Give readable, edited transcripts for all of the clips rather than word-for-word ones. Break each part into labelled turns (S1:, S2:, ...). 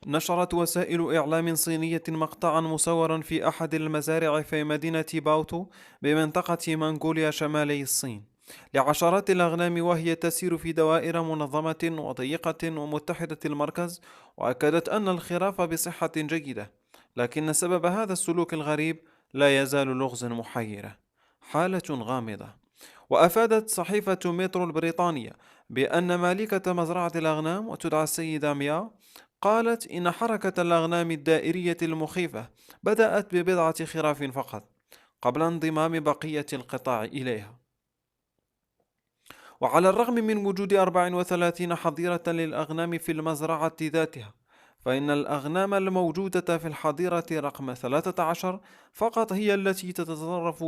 S1: نشرت وسائل إعلام صينية مقطعا مصورا في أحد المزارع في مدينة باوتو بمنطقة منغوليا شمالي الصين لعشرات الأغنام، وهي تسير في دوائر منظمة وضيقة ومتحدة المركز، وأكدت أن الخراف بصحة جيدة، لكن سبب هذا السلوك الغريب لا يزال لغزا محيرة، حالة غامضة. وأفادت صحيفة مترو البريطانية بأن مالكة مزرعة الأغنام وتدعى السيدة ميا قالت إن حركة الأغنام الدائرية المخيفة بدأت ببضعة خراف فقط قبل انضمام بقية القطاع إليها. وعلى الرغم من وجود 34 حظيرة للأغنام في المزرعة ذاتها، فإن الأغنام الموجودة في الحظيرة رقم 13 فقط هي التي تتصرف.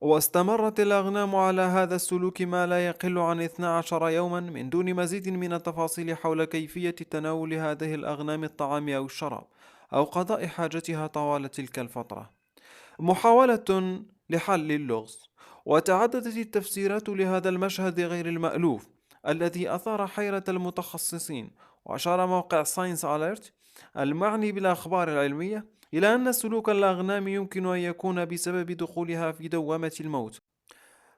S1: واستمرت الأغنام على هذا السلوك ما لا يقل عن 12 يوما من دون مزيد من التفاصيل حول كيفية تناول هذه الأغنام الطعام أو الشراب أو قضاء حاجتها طوال تلك الفترة، محاولة لحل اللغز. وتعددت التفسيرات لهذا المشهد غير المألوف الذي أثار حيرة المتخصصين. وأشار موقع ساينس أليرت المعني بالأخبار العلمية إلى أن سلوك الأغنام يمكن أن يكون بسبب دخولها في دوامة الموت،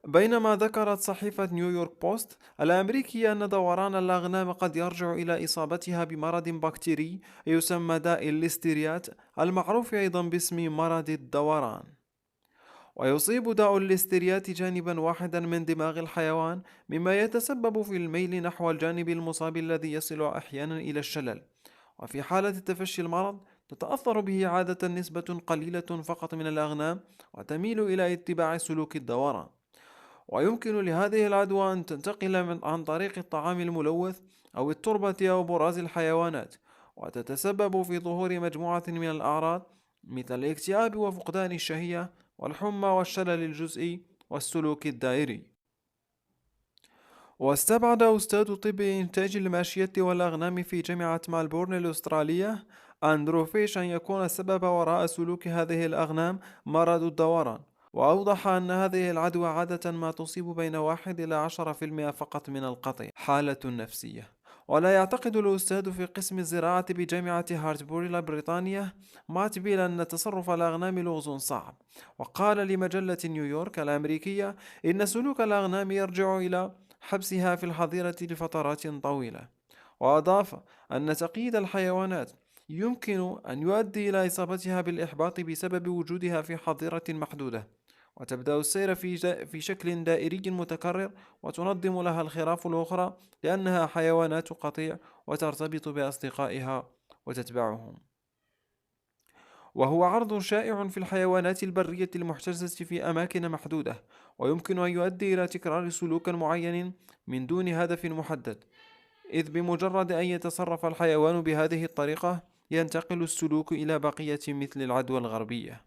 S1: بينما ذكرت صحيفة نيويورك بوست الأمريكية أن دوران الأغنام قد يرجع إلى إصابتها بمرض بكتيري يسمى داء الليستيريات، المعروف أيضا باسم مرض الدوران. ويصيب داء الليستيريات جانبا واحدا من دماغ الحيوان، مما يتسبب في الميل نحو الجانب المصاب الذي يصل أحيانا إلى الشلل. وفي حالة تفشي المرض تتأثر به عادة نسبة قليلة فقط من الأغنام، وتميل إلى اتباع سلوك الدوران. ويمكن لهذه العدوى أن تنتقل عن طريق الطعام الملوث أو التربة أو براز الحيوانات، وتتسبب في ظهور مجموعة من الأعراض مثل الاكتئاب وفقدان الشهية والحمى والشلل الجزئي والسلوك الدائري. واستبعد أستاذ طب إنتاج الماشية والأغنام في جامعة مالبورن الأسترالية أندرو فيش أن يكون السبب وراء سلوك هذه الأغنام مرض الدوران، وأوضح أن هذه العدوى عادة ما تصيب بين 1 إلى 10% فقط من القطيع. حالة نفسية. ولا يعتقد الأستاذ في قسم الزراعة بجامعة هارتبوري البريطانية مات بيل أن تصرف الأغنام لغز صعب، وقال لمجلة نيويورك الأمريكية إن سلوك الأغنام يرجع إلى حبسها في الحظيرة لفترات طويلة. وأضاف أن تقييد الحيوانات يمكن أن يؤدي إلى إصابتها بالإحباط بسبب وجودها في حظيرة محدودة، وتبدأ السير في شكل دائري متكرر، وتنظم لها الخراف الأخرى لأنها حيوانات قطيع وترتبط بأصدقائها وتتبعهم. وهو عرض شائع في الحيوانات البرية المحتجزة في أماكن محدودة، ويمكن أن يؤدي إلى تكرار سلوك معين من دون هدف محدد، إذ بمجرد أن يتصرف الحيوان بهذه الطريقة ينتقل السلوك إلى بقية مثل العدوى الغربية.